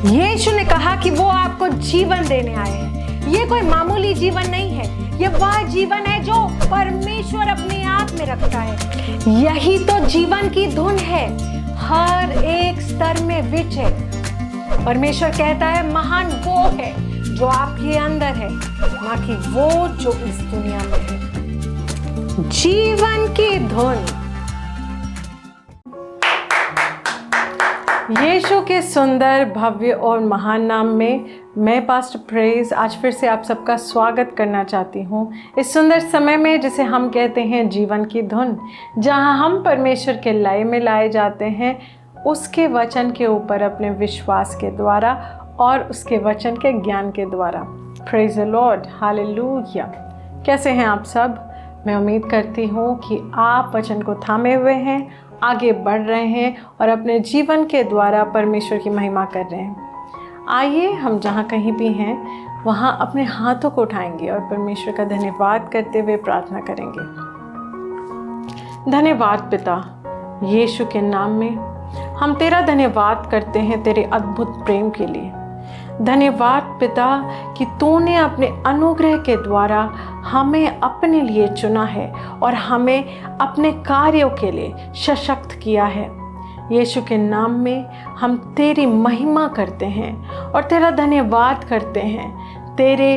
यीशु ने कहा कि वो आपको जीवन देने आए हैं। ये कोई मामूली जीवन नहीं है, ये वह जीवन है जो परमेश्वर अपने आप में रखता है। यही तो जीवन की धुन है, हर एक स्तर में विच है। परमेश्वर कहता है महान वो है जो आपके अंदर है, ना कि वो जो इस दुनिया में है। जीवन की धुन। यीशु के सुंदर, भव्य और महान नाम में मैं पास्टर प्रेज आज फिर से आप सबका स्वागत करना चाहती हूँ इस सुंदर समय में जिसे हम कहते हैं जीवन की धुन, जहाँ हम परमेश्वर के लय में लाए जाते हैं उसके वचन के ऊपर अपने विश्वास के द्वारा और उसके वचन के ज्ञान के द्वारा। Praise the Lord, hallelujah. कैसे हैं आप सब? मैं उम्मीद करती हूँ कि आप वचन को थामे हुए हैं, आगे बढ़ रहे हैं और अपने जीवन के द्वारा परमेश्वर की महिमा कर रहे हैं। आइए हम जहाँ कहीं भी हैं वहाँ अपने हाथों को उठाएंगे और परमेश्वर का धन्यवाद करते हुए प्रार्थना करेंगे। धन्यवाद पिता, यीशु के नाम में हम तेरा धन्यवाद करते हैं तेरे अद्भुत प्रेम के लिए। धन्यवाद पिता कि तूने अपने अनुग्रह के द्वारा हमें अपने लिए चुना है और हमें अपने कार्यों के लिए सशक्त किया है। यीशु के नाम में हम तेरी महिमा करते हैं और तेरा धन्यवाद करते हैं तेरे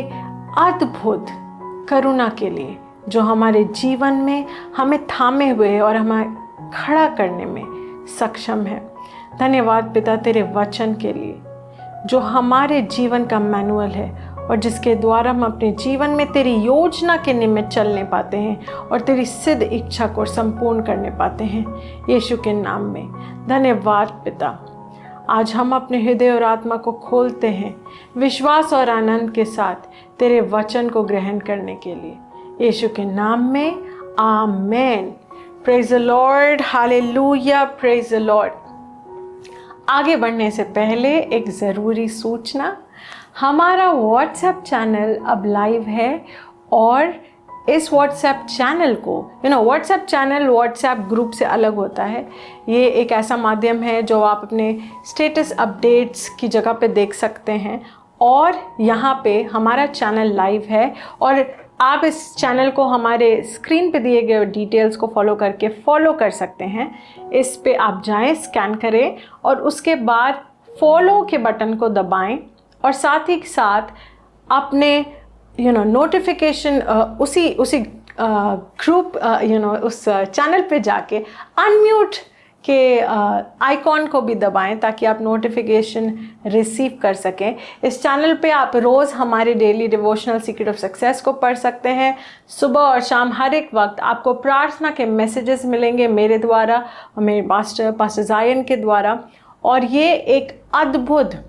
अद्भुत करुणा के लिए जो हमारे जीवन में हमें थामे हुए है और हमें खड़ा करने में सक्षम है। धन्यवाद पिता तेरे वचन के लिए जो हमारे जीवन का मैनुअल है और जिसके द्वारा हम अपने जीवन में तेरी योजना के निमित्त चलने पाते हैं और तेरी सिद्ध इच्छा को संपूर्ण करने पाते हैं। यीशु के नाम में धन्यवाद पिता। आज हम अपने हृदय और आत्मा को खोलते हैं विश्वास और आनंद के साथ तेरे वचन को ग्रहण करने के लिए। यीशु के नाम में amen. Praise the Lord, hallelujah, praise the Lord. आगे बढ़ने से पहले एक ज़रूरी सूचना, हमारा व्हाट्सएप चैनल अब लाइव है और इस व्हाट्सएप चैनल को व्हाट्सएप चैनल व्हाट्सएप ग्रुप से अलग होता है। ये एक ऐसा माध्यम है जो आप अपने स्टेटस अपडेट्स की जगह पे देख सकते हैं और यहाँ पे हमारा चैनल लाइव है और आप इस चैनल को हमारे स्क्रीन पे दिए गए डिटेल्स को फॉलो करके फॉलो कर सकते हैं। इस पे आप जाएं, स्कैन करें और उसके बाद फॉलो के बटन को दबाएं और साथ ही साथ अपने नोटिफिकेशन उसी ग्रुप उस चैनल पे जाके अनम्यूट के आइकॉन को भी दबाएं ताकि आप नोटिफिकेशन रिसीव कर सकें। इस चैनल पे आप रोज़ हमारे daily devotional secret of success को पढ़ सकते हैं। सुबह और शाम हर एक वक्त आपको प्रार्थना के मैसेजेस मिलेंगे मेरे द्वारा और मेरे पास्टर जायन के द्वारा। और ये एक अद्भुत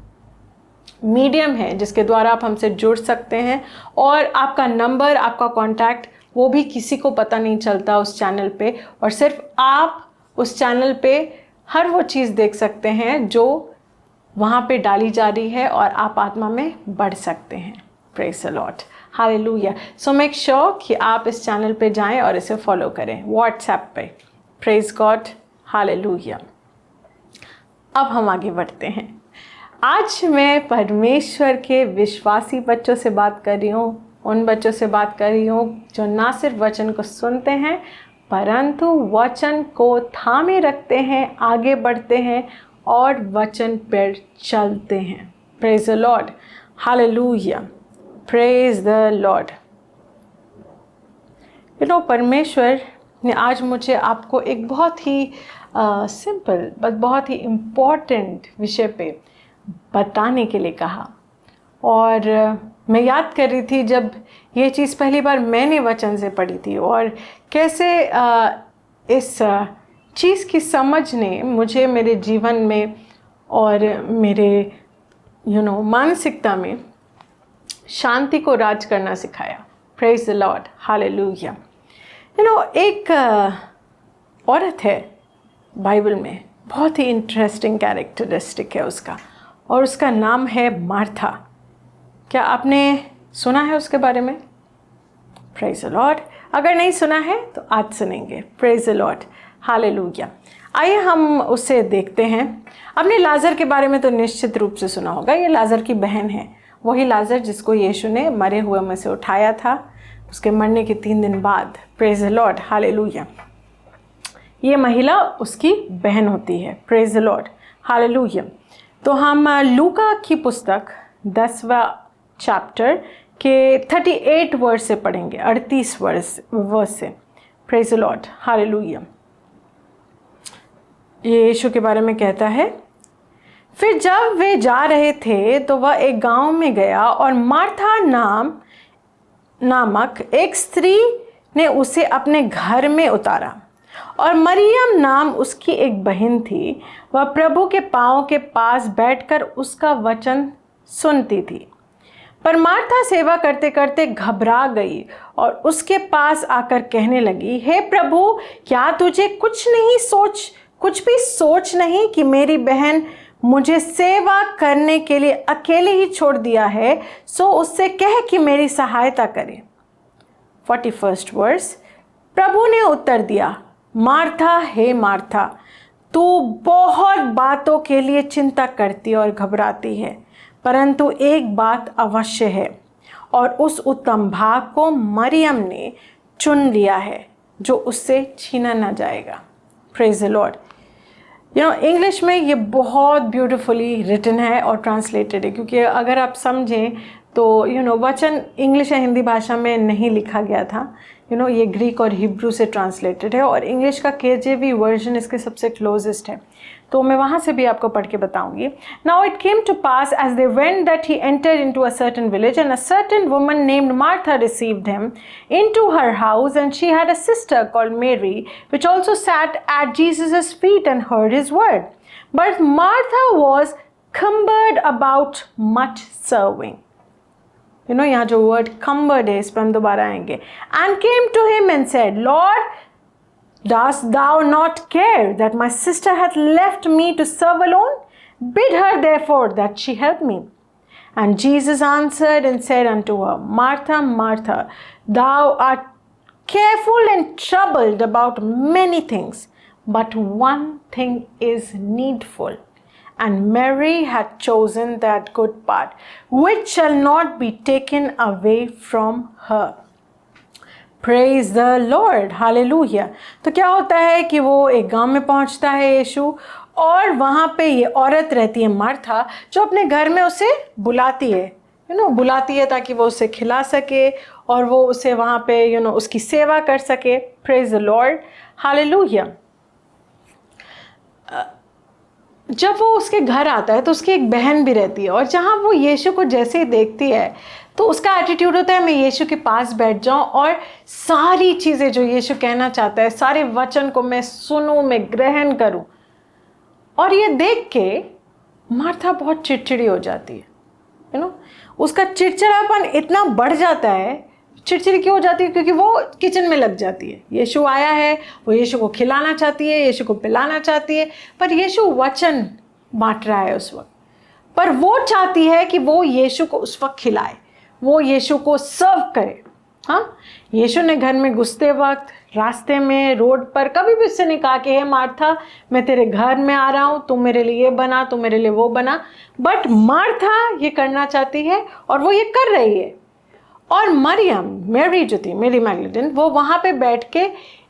मीडियम है जिसके द्वारा आप हमसे जुड़ सकते हैं और आपका नंबर, आपका कॉन्टैक्ट वो भी किसी को पता नहीं चलता उस चैनल पे और सिर्फ आप उस चैनल पे हर वो चीज़ देख सकते हैं जो वहाँ पे डाली जा रही है और आप आत्मा में बढ़ सकते हैं। Praise the Lord, hallelujah. So make sure कि आप इस चैनल पे जाएं और इसे फॉलो करें व्हाट्सएप पे। Praise God, hallelujah. अब हम आगे बढ़ते हैं। आज मैं परमेश्वर के विश्वासी बच्चों से बात कर रही हूँ, उन बच्चों से बात कर रही हूँ जो ना सिर्फ वचन को सुनते हैं परंतु वचन को थामे रखते हैं, आगे बढ़ते हैं और वचन पर चलते हैं। Praise the Lord, hallelujah, praise the Lord. परमेश्वर ने आज मुझे आपको एक बहुत ही सिंपल बट बहुत ही इम्पॉर्टेंट विषय पे बताने के लिए कहा और मैं याद कर रही थी जब ये चीज़ पहली बार मैंने वचन से पढ़ी थी और कैसे इस चीज़ की समझ ने मुझे मेरे जीवन में और मेरे मानसिकता में शांति को राज करना सिखाया। Praise the Lord, hallelujah. एक औरत है बाइबल में, बहुत ही इंटरेस्टिंग कैरेक्टरिस्टिक है उसका और उसका नाम है मार्था। क्या आपने सुना है उसके बारे में? Praise the Lord. अगर नहीं सुना है तो आज सुनेंगे। Praise the Lord, hallelujah. आइए हम उसे देखते हैं। आपने लाजर के बारे में तो निश्चित रूप से सुना होगा। ये लाजर की बहन है, वही लाजर जिसको यीशु ने मरे हुए में से उठाया था उसके मरने के 3 दिन बाद। Praise the Lord, hallelujah. ये महिला उसकी बहन होती है। Praise the Lord, hallelujah. तो हम लूका की पुस्तक 10वां चैप्टर के 38 वर्स से पढ़ेंगे, 38 वर्स से। Praise the Lord, hallelujah. ये यीशु के बारे में कहता है, फिर जब वे जा रहे थे तो वह एक गांव में गया और मार्था नामक एक स्त्री ने उसे अपने घर में उतारा और मरियम नाम उसकी एक बहन थी। वह प्रभु के पांव के पास बैठकर उसका वचन सुनती थी। पर मार्था सेवा करते करते घबरा गई और उसके पास आकर कहने लगी, हे प्रभु, क्या तुझे कुछ भी सोच नहीं कि मेरी बहन मुझे सेवा करने के लिए अकेले ही छोड़ दिया है, सो उससे कह कि मेरी सहायता करे। 41 वर्स। प्रभु ने उत्तर दिया, मार्था, हे मार्था, तू बहुत बातों के लिए चिंता करती और घबराती है, परंतु एक बात अवश्य है और उस उत्तम भाग को मरियम ने चुन लिया है जो उससे छीना ना जाएगा। Praise the Lord. इंग्लिश में ये बहुत ब्यूटीफुली रिटन है और ट्रांसलेटेड है, क्योंकि अगर आप समझें तो वचन इंग्लिश या हिंदी भाषा में नहीं लिखा गया था। ये ग्रीक और हिब्रू से ट्रांसलेटेड है और इंग्लिश का KJV वर्जन इसके सबसे क्लोजेस्ट है, तो मैं वहाँ से भी आपको पढ़ के बताऊंगी। Now it came to pass as they went that he entered into a certain village and a certain woman named Martha received him into her house and she had a sister called Mary which also sat at Jesus' feet and heard his word. But Martha was cumbered about much serving. यहाँ जो word cumbered है, इस पर हम दोबारा आएंगे। And came to him and said, Lord, dost thou not care that my sister hath left me to serve alone? Bid her therefore that she help me. And Jesus answered and said unto her, Martha, Martha, thou art careful and troubled about many things, but one thing is needful. And Mary had chosen that good part, which shall not be taken away from her. Praise the Lord, Hallelujah. तो क्या होता है कि वो एक गांव में पहुंचता है यीशु, और वहाँ पे ये औरत रहती है मार्था, जो अपने घर में उसे बुलाती है, बुलाती है ताकि वो उसे खिला सके और वो उसे वहाँ पे उसकी सेवा कर सके। Praise the Lord, Hallelujah. जब वो उसके घर आता है तो उसकी एक बहन भी रहती है, और जहाँ वो यीशु को जैसे ही देखती है तो उसका एटीट्यूड होता है, मैं यीशु के पास बैठ जाऊं और सारी चीज़ें जो यीशु कहना चाहता है, सारे वचन को मैं सुनूं, मैं ग्रहण करूं। और ये देख के मार्था बहुत चिड़चिड़ी हो जाती है। उसका चिड़चिड़ापन इतना बढ़ जाता है। चिड़चिड़ी क्यों हो जाती है? क्योंकि वो किचन में लग जाती है। यीशु आया है, वो यीशु को खिलाना चाहती है, यीशु को पिलाना चाहती है, पर यीशु वचन बांट रहा है उस वक्त। पर वो चाहती है कि वो यीशु को उस वक्त खिलाए, वो यीशु को सर्व करे। हाँ, यीशु ने घर में घुसते वक्त, रास्ते में, रोड पर कभी भी उससे नहीं कहा कि हे मार्था, मैं तेरे घर में आ रहा हूँ, तू मेरे लिए ये बना, तू मेरे लिए वो बना। बट मार्था ये करना चाहती है और वो ये कर रही है। और मैरी जो थी, मेरी मैगदलीन, वो वहाँ पे बैठ के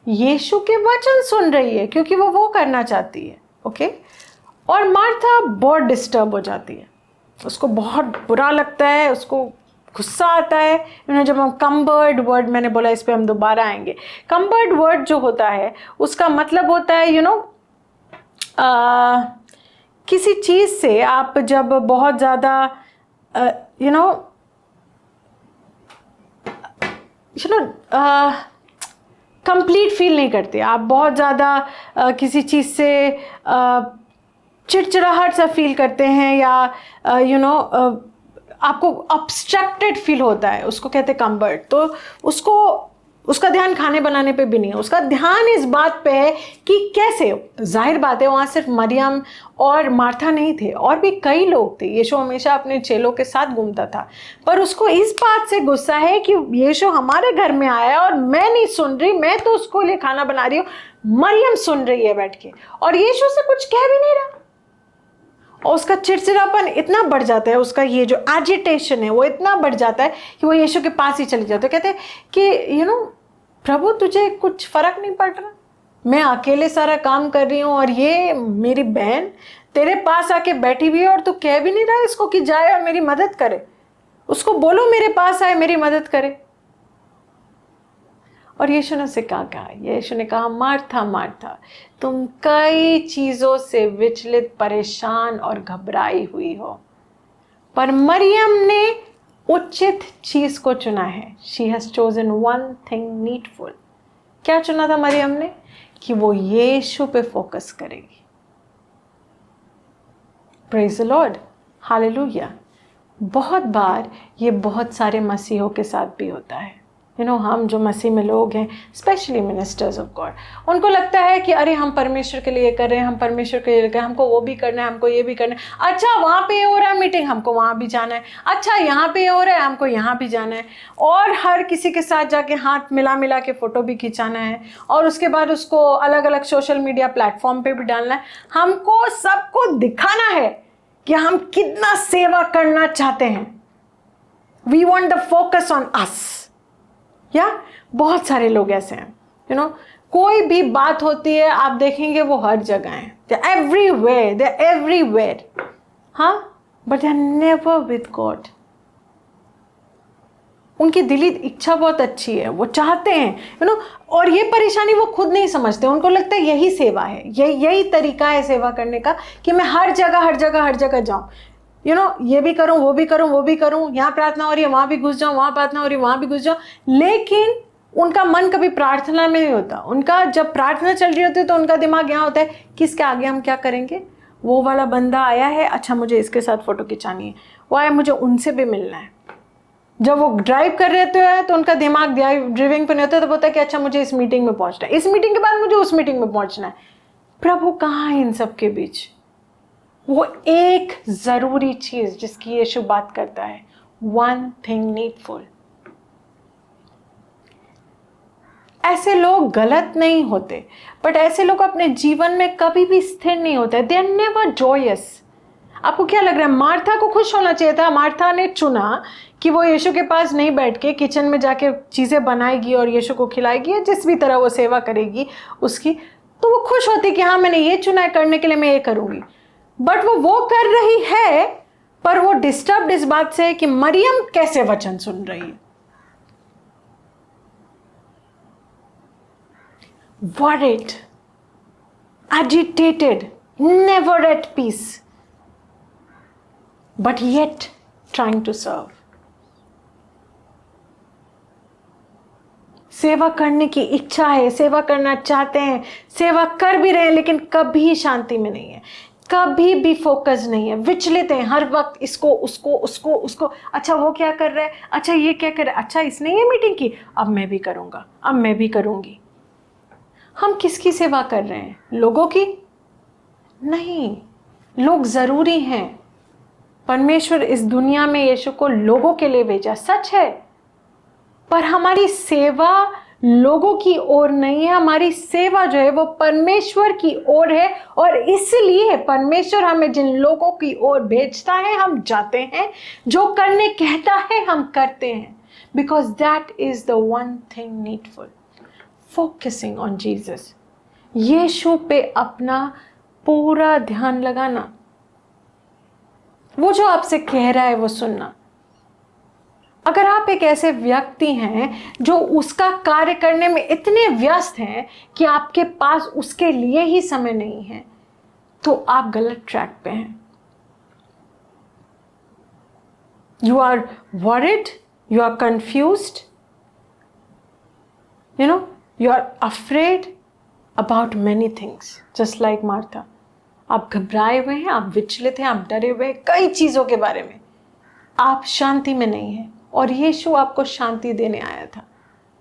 यीशु के वचन सुन रही है, क्योंकि वो करना चाहती है। ओके। और मार्था बहुत डिस्टर्ब हो जाती है, उसको बहुत बुरा लगता है, उसको गुस्सा आता है। जब हम कम्बर्ड वर्ड, मैंने बोला इस पे हम दोबारा आएंगे। कम्बर्ड वर्ड जो होता है उसका मतलब होता है किसी चीज़ से आप जब बहुत ज़्यादा कंप्लीट फील नहीं करते, आप बहुत ज़्यादा किसी चीज़ से चिड़चिड़ाहट सा फील करते हैं, या आपको ऑब्स्ट्रक्टेड फील होता है, उसको कहते हैं कम्बर्ड। तो उसका ध्यान खाने बनाने पे भी नहीं है, उसका ध्यान इस बात पे है कि कैसे। जाहिर बात है वहाँ सिर्फ मरियम और मार्था नहीं थे, और भी कई लोग थे। यीशु हमेशा अपने चेलों के साथ घूमता था, पर उसको इस बात से गुस्सा है कि यीशु हमारे घर में आया और मैं नहीं सुन रही, मैं तो उसको लिए खाना बना रही हूँ, मरियम सुन रही है बैठ के और यीशु से कुछ कह भी नहीं रहा, और उसका चिड़चिड़ापन इतना बढ़ जाता है, उसका ये जो एजिटेशन है वो इतना बढ़ जाता है कि वो यीशु के पास ही चली जाती है। कहते हैं कि प्रभु तुझे कुछ फर्क नहीं पड़ रहा, मैं अकेले सारा काम कर रही हूँ और ये मेरी बहन तेरे पास आके बैठी हुई है और तू कह भी नहीं रहा इसको कि जाए और मेरी मदद करे, उसको बोलो मेरे पास आए मेरी मदद करे। और यीशु ने उसे क्या कहा? यीशु ने कहा, मार्था मार्था, तुम कई चीजों से विचलित, परेशान और घबराई हुई हो, पर मरियम ने उचित चीज को चुना है। She has chosen one thing needful. क्या चुना था मरियम ने? कि वो यीशु पे फोकस करेगी। Praise the Lord, hallelujah. बहुत बार ये बहुत सारे मसीहों के साथ भी होता है। हम जो मसीह में लोग हैं, स्पेशली मिनिस्टर्स ऑफ गॉड, उनको लगता है कि अरे हम परमेश्वर के लिए कर रहे हैं, हम परमेश्वर के लिए कर रहे हैं, हमको वो भी करना है, हमको ये भी करना है। अच्छा वहाँ पे हो रहा है मीटिंग, हमको वहाँ भी जाना है। अच्छा यहाँ पे हो रहा है, हमको यहाँ भी जाना है। और हर किसी के साथ जाके हाथ मिला मिला के फ़ोटो भी खिंचाना है, और उसके बाद उसको अलग अलग सोशल मीडिया प्लेटफॉर्म पर भी डालना है। हमको सबको दिखाना है कि हम कितना सेवा करना चाहते हैं। We want the focus on us. या बहुत सारे लोग ऐसे हैं, कोई भी बात होती है आप देखेंगे वो हर जगह है, दे एवरीवेयर, हाँ, but they are never with God. उनकी दिली इच्छा बहुत अच्छी है, वो चाहते हैं, और ये परेशानी वो खुद नहीं समझते। उनको लगता है यही सेवा है, यही तरीका है सेवा करने का कि मैं हर जगह जाऊं, ये भी करूं, वो भी करूं, यहाँ प्रार्थना हो रही है वहां भी घुस जाऊं, वहां प्रार्थना हो रही है वहां भी घुस जाऊं। लेकिन उनका मन कभी प्रार्थना में नहीं होता। उनका जब प्रार्थना चल रही होती है तो उनका दिमाग यहाँ होता है, किसके आगे हम क्या करेंगे, वो वाला बंदा आया है, अच्छा मुझे इसके साथ फोटो खिंचानी है, वो आया, मुझे उनसे भी मिलना है। जब वो ड्राइव कर रहे होते हैं तो उनका दिमाग ड्राइविंग पे नहीं होता, तो बोलता है कि अच्छा मुझे इस मीटिंग में पहुंचना है, इस मीटिंग के बाद मुझे उस मीटिंग में पहुंचना है। प्रभु कहाँ है इन सब के बीच? वो एक जरूरी चीज जिसकी यीशु बात करता है, वन थिंग नीडफुल। ऐसे लोग गलत नहीं होते, बट ऐसे लोग अपने जीवन में कभी भी स्थिर नहीं होते। They are never joyous. आपको क्या लग रहा है? मार्था को खुश होना चाहिए था। मार्था ने चुना कि वो यीशु के पास नहीं बैठ के किचन में जाके चीजें बनाएगी और यीशु को खिलाएगी, या जिस भी तरह वो सेवा करेगी उसकी, तो वो खुश होती कि हाँ मैंने ये चुना है करने के लिए, मैं ये करूंगी। बट वो कर रही है, पर वो डिस्टर्ब इस बात से है कि मरियम कैसे वचन सुन रही है। worried, agitated, never at peace, but yet trying to serve. सेवा करने की इच्छा है, सेवा करना चाहते हैं, सेवा कर भी रहे हैं, लेकिन कभी शांति में नहीं है, कभी भी फोकस नहीं है, विचलित हैं हर वक्त, इसको उसको। अच्छा वो क्या कर रहा है, अच्छा ये क्या कर रहा है, अच्छा इसने ये मीटिंग की, अब मैं भी करूँगा, अब मैं भी करूँगी। हम किसकी सेवा कर रहे हैं? लोगों की नहीं। लोग ज़रूरी हैं। परमेश्वर इस दुनिया में यीशु को लोगों के लिए भेजा, सच है, पर हमारी सेवा लोगों की ओर नहीं है। हमारी सेवा जो है वो परमेश्वर की ओर है, और इसलिए परमेश्वर हमें जिन लोगों की ओर भेजता है हम जाते हैं, जो करने कहता है हम करते हैं, because that is the one thing needful, focusing on Jesus. Yeshu पे अपना पूरा ध्यान लगाना, वो जो आपसे कह रहा है वो सुनना। अगर आप एक ऐसे व्यक्ति हैं जो उसका कार्य करने में इतने व्यस्त हैं कि आपके पास उसके लिए ही समय नहीं है, तो आप गलत ट्रैक पे हैं। You are worried, you are confused, you are afraid about many things, just like Martha. आप घबराए हुए हैं, आप विचलित हैं, आप डरे हुए हैं कई चीज़ों के बारे में, आप शांति में नहीं हैं, और यीशु आपको शांति देने आया था।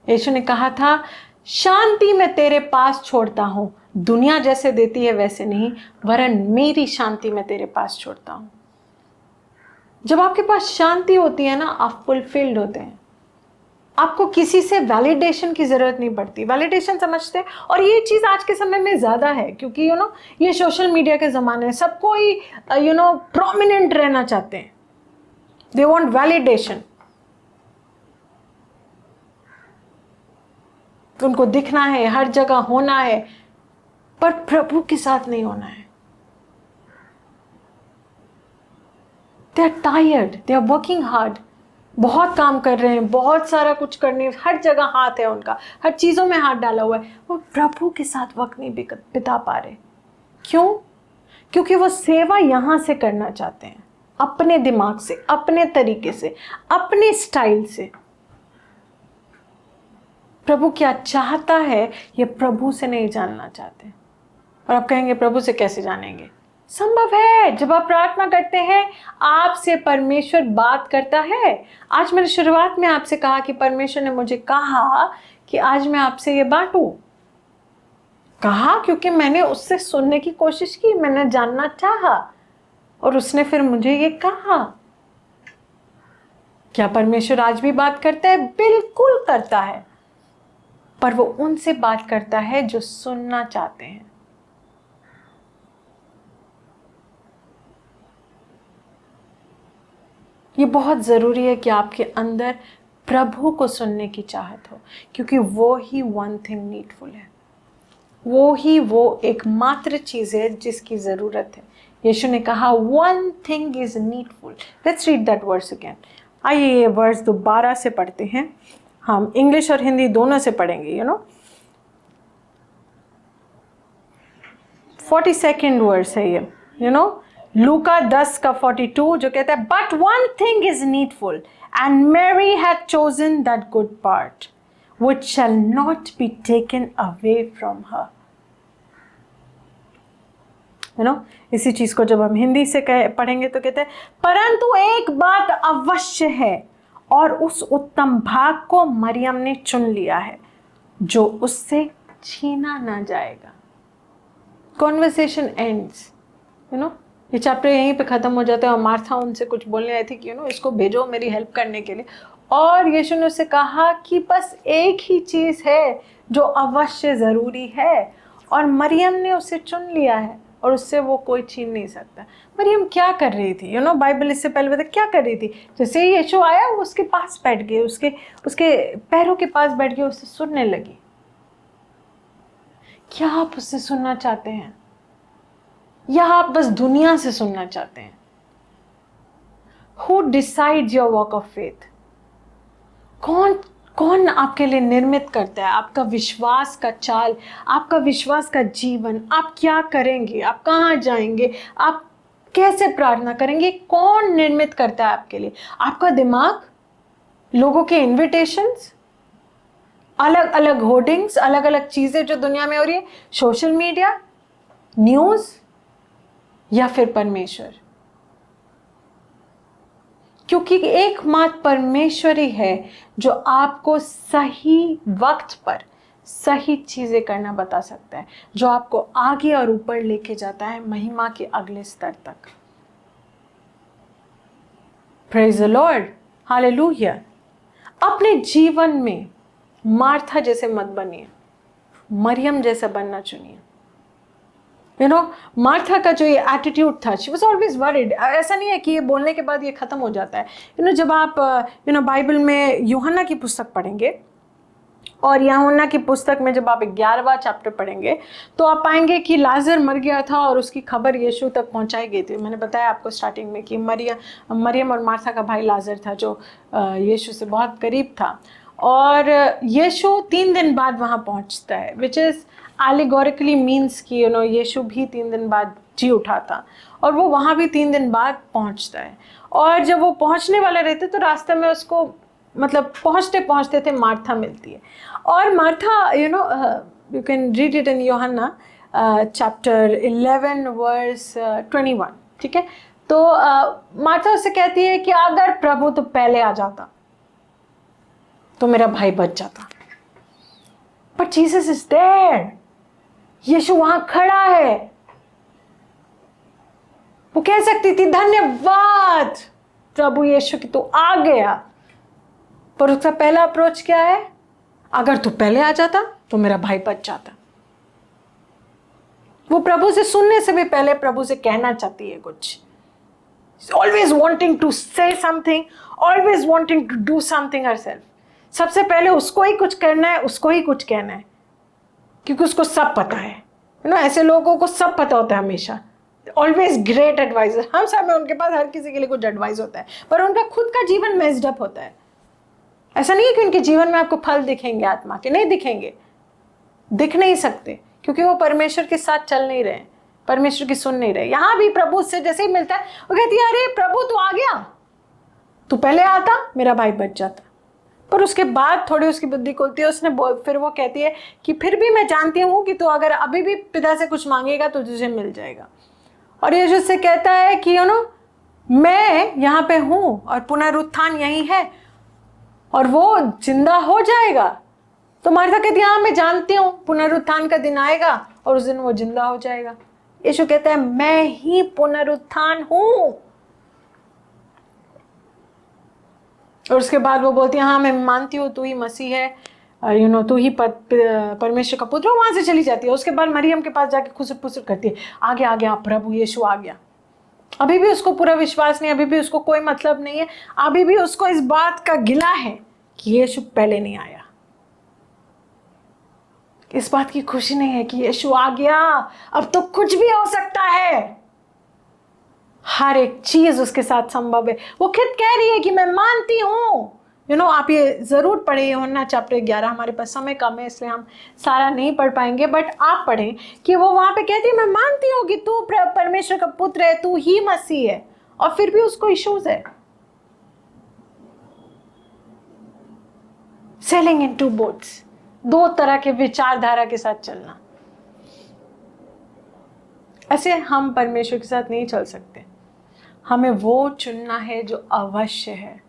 यीशु ने कहा था, शांति मैं तेरे पास छोड़ता हूँ, दुनिया जैसे देती है वैसे नहीं, वरन मेरी शांति मैं तेरे पास छोड़ता हूँ। जब आपके पास शांति होती है ना, आप फुलफिल्ड होते हैं, आपको किसी से वैलिडेशन की ज़रूरत नहीं पड़ती। वैलिडेशन समझते हैं, और ये चीज़ आज के समय में ज़्यादा है क्योंकि ये सोशल मीडिया के ज़माने है, सब कोई प्रोमिनेंट रहना चाहते हैं। दे वांट वैलिडेशन, उनको दिखना है, हर जगह होना है, पर प्रभु के साथ नहीं होना है। They are tired, they are working hard, बहुत काम कर रहे हैं, बहुत सारा कुछ करने, हर जगह हाथ है उनका, हर चीज़ों में हाथ डाला हुआ है, वो प्रभु के साथ वक्त नहीं बिता पा रहे। क्यों? क्योंकि वो सेवा यहाँ से करना चाहते हैं, अपने दिमाग से, अपने तरीके से, अपने स्टाइल से। प्रभु क्या चाहता है ये प्रभु से नहीं जानना चाहते। और आप कहेंगे प्रभु से कैसे जानेंगे? संभव है, जब आप प्रार्थना करते हैं आपसे परमेश्वर बात करता है। आज मैंने शुरुआत में आपसे कहा कि परमेश्वर ने मुझे कहा कि आज मैं आपसे ये बांटूं। कहा क्योंकि मैंने उससे सुनने की कोशिश की, मैंने जानना चाहा, और उसने फिर मुझे ये कहा। क्या परमेश्वर आज भी बात करता है? बिल्कुल करता है, पर वो उनसे बात करता है जो सुनना चाहते हैं। ये बहुत ज़रूरी है कि आपके अंदर प्रभु को सुनने की चाहत हो, क्योंकि वो ही वन थिंग नीडफुल है, वो एकमात्र चीज़ है जिसकी ज़रूरत है। यीशु ने कहा one thing is needful. Let's read that verse again. आइए ये वर्स दोबारा से पढ़ते हैं, हम इंग्लिश और हिंदी दोनों से पढ़ेंगे। 42nd वर्स है ये, लूका 10 का 42 जो कहता है but one thing is needful and Mary had chosen that good part which shall not be taken away from her. इसी चीज को जब हम हिंदी से पढ़ेंगे तो कहते हैं परंतु एक बात अवश्य है और उस उत्तम भाग को मरियम ने चुन लिया है जो उससे छीना ना जाएगा। कॉन्वर्सेशन एंड्स, ये चैप्टर यहीं पे ख़त्म हो जाता है। और मार्था उनसे कुछ बोलने आई थी कि इसको भेजो मेरी हेल्प करने के लिए, और यीशु ने उससे कहा कि बस एक ही चीज़ है जो अवश्य ज़रूरी है, और मरियम ने उसे चुन लिया है और उससे वो कोई छीन नहीं सकता। मरियम क्या कर रही थी? बाइबल इससे पहले बता क्या कर रही थी? जैसे ही यीशु आया वो उसके पास बैठ गए, उसके पैरों के पास बैठ गए, उससे सुनने लगी। क्या आप उससे सुनना चाहते हैं या आप बस दुनिया से सुनना चाहते हैं? Who decides your walk of faith? कौन आपके लिए निर्मित करता है आपका विश्वास का चाल, आपका विश्वास का जीवन? आप क्या करेंगे, आप कहाँ जाएंगे, आप कैसे प्रार्थना करेंगे? कौन निर्मित करता है आपके लिए? आपका दिमाग, लोगों के इन्विटेशंस, अलग अलग होर्डिंग्स, अलग अलग चीजें जो दुनिया में हो रही है, सोशल मीडिया, न्यूज़, या फिर परमेश्वर? क्योंकि एकमात्र परमेश्वर ही है जो आपको सही वक्त पर सही चीजें करना बता सकता है, जो आपको आगे और ऊपर लेके जाता है महिमा के अगले स्तर तक। Praise the Lord, hallelujah. अपने जीवन में मार्था जैसे मत बनिए, मरियम जैसा बनना चुनिए। मार्था का जो ये एटीट्यूड था, शी वॉज ऑलवेज वरीड। ऐसा नहीं है कि ये बोलने के बाद ये ख़त्म हो जाता है। जब आप बाइबल में यूहन्ना की पुस्तक पढ़ेंगे, और यूहन्ना की पुस्तक में जब आप 11वां चैप्टर पढ़ेंगे तो आप पाएंगे कि लाजर मर गया था और उसकी खबर यीशु तक पहुंचाई गई थी। मैंने बताया आपको स्टार्टिंग में कि मरियम और मार्था का भाई लाजर था जो यीशु से बहुत करीब था, और यीशु 3 दिन बाद वहाँ पहुँचता है, विच इज़ एलिगोरिकली मीन्स कि यीशु भी 3 दिन बाद जी उठा था, और वो वहाँ भी 3 दिन बाद पहुँचता है। और जब वो पहुँचने वाले रहते तो रास्ते में उसको पहुँचते पहुँचते थे मार्था मिलती है। और Martha you can read it in यूहन्ना चैप्टर 11 वर्स 21, ठीक है। तो मार्था उससे कहती है कि अगर प्रभु तो पहले आ जाता तो मेरा भाई बच जाता। बट जीसस इज देयर, यीशु वहां खड़ा है। वो कह सकती थी धन्यवाद प्रभु यीशु कि तू आ गया, पर उसका पहला अप्रोच क्या है? अगर तू पहले आ जाता तो मेरा भाई बच जाता। वो प्रभु से सुनने से भी पहले प्रभु से कहना चाहती है कुछ। Always wanting to say something, always wanting to do something herself. सबसे पहले उसको ही कुछ करना है, उसको ही कुछ कहना है, क्योंकि उसको सब पता है। ऐसे लोगों को सब पता होता है हमेशा। Always great advisor. हम सब में उनके पास हर किसी के लिए कुछ एडवाइस होता है, पर उनका खुद का जीवन मेस्ड अप होता है। ऐसा नहीं है कि उनके जीवन में आपको फल दिखेंगे आत्मा के, नहीं दिखेंगे, दिख नहीं सकते, क्योंकि वो परमेश्वर के साथ चल नहीं रहे, परमेश्वर की सुन नहीं रहे। यहां भी प्रभु से जैसे ही मिलता है वो कहती है, अरे प्रभु तू आ गया, तू पहले आता मेरा भाई बच जाता। पर उसके बाद थोड़ी उसकी बुद्धि खुलती है। फिर वो कहती है कि फिर भी मैं जानती हूँ कि तू अगर अभी भी पिता से कुछ मांगेगा तो तुझे मिल जाएगा। और यीशु उससे कहता है कि मैं यहाँ पे हूँ और पुनरुत्थान यही है और वो जिंदा हो जाएगा। तो मार्था कहती है, हाँ मैं जानती हूँ पुनरुत्थान का दिन आएगा और उस दिन वो जिंदा हो जाएगा। यीशु कहता है, मैं ही पुनरुत्थान हूँ। और उसके बाद वो बोलती है, हाँ मैं मानती हूँ तू ही मसीह है, तू ही परमेश्वर का पुत्र। वहां से चली जाती है। उसके बाद मरियम के पास जाके खुसर पुसर करती है, आ गया प्रभु यीशु आ गया। अभी भी उसको पूरा विश्वास नहीं, अभी भी उसको कोई मतलब नहीं है, अभी भी उसको इस बात का गिला है कि यीशु पहले नहीं आया। इस बात की खुशी नहीं है कि यीशु आ गया, अब तो कुछ भी हो सकता है, हर एक चीज उसके साथ संभव है। वो खुद कह रही है कि मैं मानती हूँ। आप ये जरूर पढ़े यूहन्ना चैप्टर 11। हमारे पास समय कम है इसलिए हम सारा नहीं पढ़ पाएंगे, बट आप पढ़ें कि वो वहां पे कहती है, मैं मानती हूँ कि तू परमेश्वर का पुत्र है, तू ही मसीह है, और फिर भी उसको इश्यूज है। सेलिंग इन टू बोट्स, दो तरह के विचारधारा के साथ चलना। ऐसे हम परमेश्वर के साथ नहीं चल सकते। हमें वो चुनना है जो अवश्य है,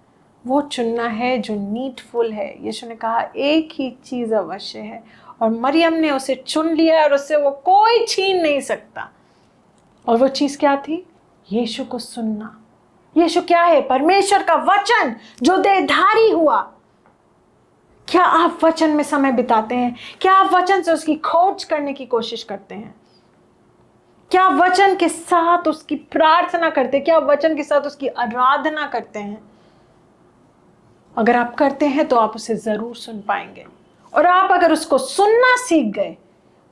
वो चुनना है जो नीडफुल है। यीशु ने कहा एक ही चीज अवश्य है, और मरियम ने उसे चुन लिया और उससे वो कोई छीन नहीं सकता। और वो चीज क्या थी? यीशु को सुनना। यीशु क्या है? परमेश्वर का वचन जो देहधारी हुआ। क्या आप वचन में समय बिताते हैं? क्या आप वचन से उसकी खोज करने की कोशिश करते हैं? क्या वचन के साथ उसकी प्रार्थना करते हैं? क्या वचन के साथ उसकी आराधना करते हैं? अगर आप करते हैं तो आप उसे जरूर सुन पाएंगे। और आप अगर उसको सुनना सीख गए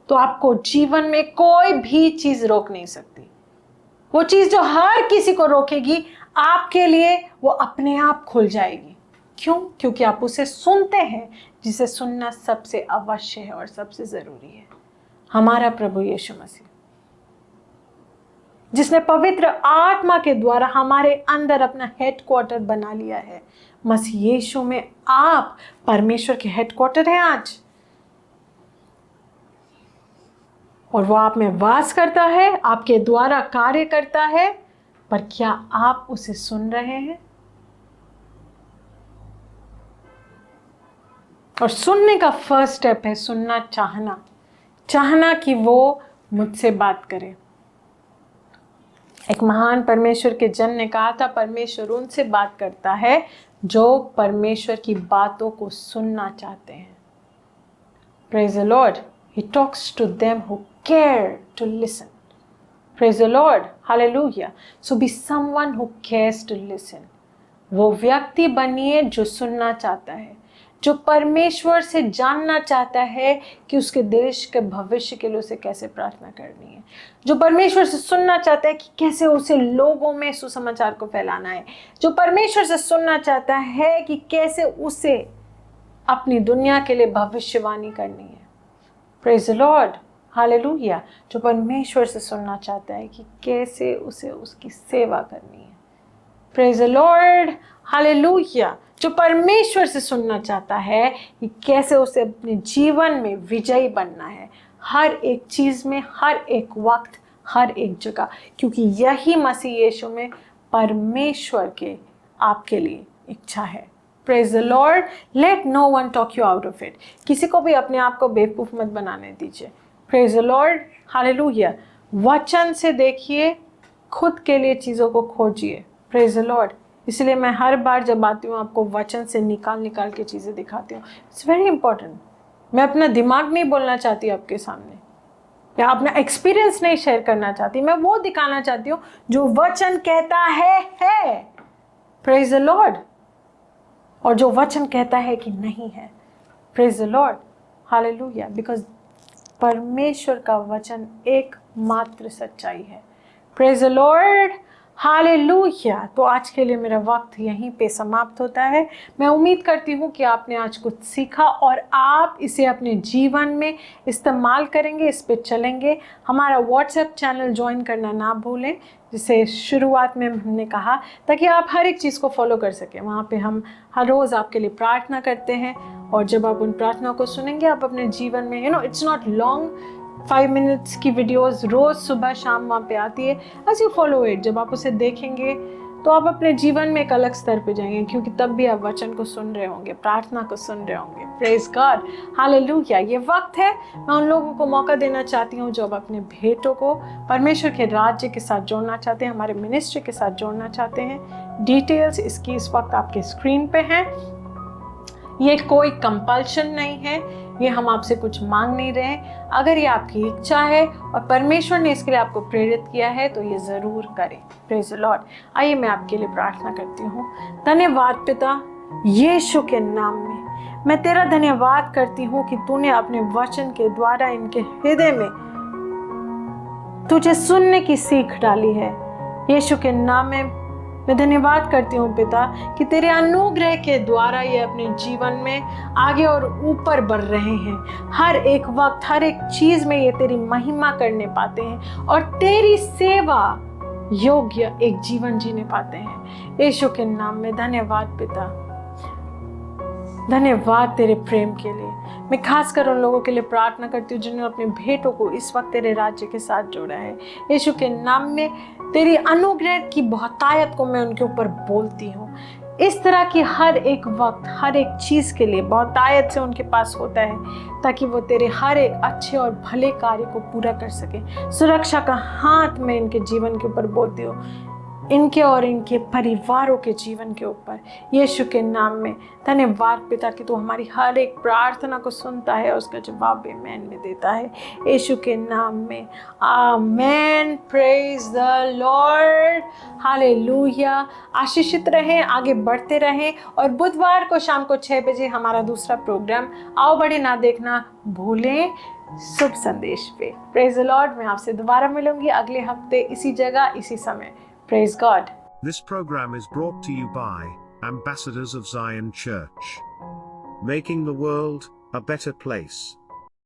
तो आपको जीवन में कोई भी चीज रोक नहीं सकती। वो चीज जो हर किसी को रोकेगी, आपके लिए वो अपने आप खुल जाएगी। क्यों? क्योंकि आप उसे सुनते हैं, जिसे सुनना सबसे अवश्य है और सबसे जरूरी है। हमारा प्रभु यीशु मसीह, जिसने पवित्र आत्मा के द्वारा हमारे अंदर अपना हेडक्वार्टर बना लिया है। मसीह यीशु में आप परमेश्वर के हेडक्वार्टर हैं आज, और वो आप में वास करता है, आपके द्वारा कार्य करता है। पर क्या आप उसे सुन रहे हैं? और सुनने का फर्स्ट स्टेप है सुनना, चाहना कि वो मुझसे बात करे। एक महान परमेश्वर के जन ने कहा था, परमेश्वर उनसे बात करता है जो परमेश्वर की बातों को सुनना चाहते हैं। Praise the Lord. He talks to them who care to listen. Praise the Lord. Hallelujah. So be someone who cares to listen. वो व्यक्ति बनिए जो सुनना चाहता है, जो परमेश्वर से जानना चाहता है कि उसके देश के भविष्य के लिए उसे कैसे प्रार्थना करनी है, जो परमेश्वर से सुनना चाहता है कि कैसे उसे लोगों में सुसमाचार को फैलाना है, जो परमेश्वर से सुनना चाहता है कि कैसे उसे अपनी दुनिया के लिए भविष्यवाणी करनी है। Praise the Lord, hallelujah. जो परमेश्वर से सुनना चाहता है कि कैसे उसे उसकी सेवा करनी है। Praise the Lord, hallelujah. जो परमेश्वर से सुनना चाहता है कि कैसे उसे अपने जीवन में विजयी बनना है, हर एक चीज में, हर एक वक्त, हर एक जगह, क्योंकि यही मसीह यीशु में परमेश्वर के आपके लिए इच्छा है। Praise the Lord, let no one talk you out of it. किसी को भी अपने आप को बेवकूफ मत बनाने दीजिए। Praise the Lord, hallelujah. वचन से देखिए, खुद के लिए चीजों को खोजिए। प्रेज द लॉर्ड, इसलिए मैं हर बार जब आती हूँ आपको वचन से निकाल के चीज़ें दिखाती हूँ। It's very important. मैं अपना दिमाग नहीं बोलना चाहती आपके सामने, या अपना एक्सपीरियंस नहीं शेयर करना चाहती, मैं वो दिखाना चाहती हूँ जो वचन कहता है। Praise the Lord. और जो वचन कहता है कि नहीं है, praise the Lord, hallelujah. Because परमेश्वर का वचन एकमात्र सच्चाई है। Praise the Lord, hallelujah. तो आज के लिए मेरा वक्त यहीं पे समाप्त होता है। मैं उम्मीद करती हूँ कि आपने आज कुछ सीखा और आप इसे अपने जीवन में इस्तेमाल करेंगे, इस पे चलेंगे। हमारा व्हाट्सएप चैनल ज्वाइन करना ना भूलें, जिसे शुरुआत में हमने कहा, ताकि आप हर एक चीज़ को फॉलो कर सकें। वहाँ पे हम हर रोज़ आपके लिए प्रार्थना करते हैं, और जब आप उन प्रार्थनाओं को सुनेंगे आप अपने जीवन में इट्स नॉट लॉन्ग, 5 मिनट्स की वीडियोस रोज़ सुबह शाम वहाँ पे आती है। एज यू फॉलो इट, जब आप उसे देखेंगे तो आप अपने जीवन में एक अलग स्तर पे जाएंगे, क्योंकि तब भी आप वचन को सुन रहे होंगे, प्रार्थना को सुन रहे होंगे। Praise God, hallelujah. ये वक्त है, मैं उन लोगों को मौका देना चाहती हूँ जो अब अपने भेंटों को परमेश्वर के राज्य के साथ जोड़ना चाहते हैं, हमारे मिनिस्ट्री के साथ जोड़ना चाहते हैं। डिटेल्स इसकी इस वक्त आपके स्क्रीन पे हैं। ये कोई कंपल्शन नहीं है, ये हम आपसे कुछ मांग नहीं रहे हैं। अगर ये आपकी इच्छा है और परमेश्वर ने इसके लिए आपको प्रेरित किया है तो ये ज़रूर करें। Praise the Lord. आइए मैं आपके लिए प्रार्थना करती हूँ। धन्यवाद पिता, यीशु के नाम में मैं तेरा धन्यवाद करती हूँ कि तूने अपने वचन के द्वारा इनके हृदय में तुझे सुनने की सीख डाली है। यीशु के नाम में मैं धन्यवाद करती हूँ पिता कि तेरे अनुग्रह के द्वारा ये अपने जीवन में आगे और ऊपर बढ़ रहे हैं। हर एक वक्त, हर एक चीज़ में ये तेरी महिमा करने पाते हैं और तेरी सेवा योग्य एक जीवन जीने पाते हैं। यीशु के नाम में धन्यवाद पिता, धन्यवाद तेरे प्रेम के लिए। मैं खास कर उन लोगों के लिए प्रार्थना करती हूँ जिन्होंने अपने भेंटों को इस वक्त तेरे राज्य के साथ जोड़ा है। यीशु के नाम में तेरी अनुग्रह की बहुतायत को मैं उनके ऊपर बोलती हूँ। इस तरह की हर एक वक्त, हर एक चीज़ के लिए बहुतायत से उनके पास होता है, ताकि वो तेरे हर एक अच्छे और भले कार्य को पूरा कर सके। सुरक्षा का हाथ मैं इनके जीवन के ऊपर बोलती हूँ, इनके और इनके परिवारों के जीवन के ऊपर। यीशु के नाम में धन्यवाद पिता कि तू हमारी हर एक प्रार्थना को सुनता है और उसका जवाब आमेन में देता है। यीशु के नाम में amen. Praise the Lord, hallelujah. आशीषित रहें, आगे बढ़ते रहें, और बुधवार को शाम को 6 बजे हमारा दूसरा प्रोग्राम आओ बड़े ना देखना भूलें, शुभ संदेश पे। Praise the Lord. मैं आपसे दोबारा मिलूंगी अगले हफ्ते इसी जगह इसी समय। Praise God. This program is brought to you by Ambassadors of Zion Church, making the world a better place.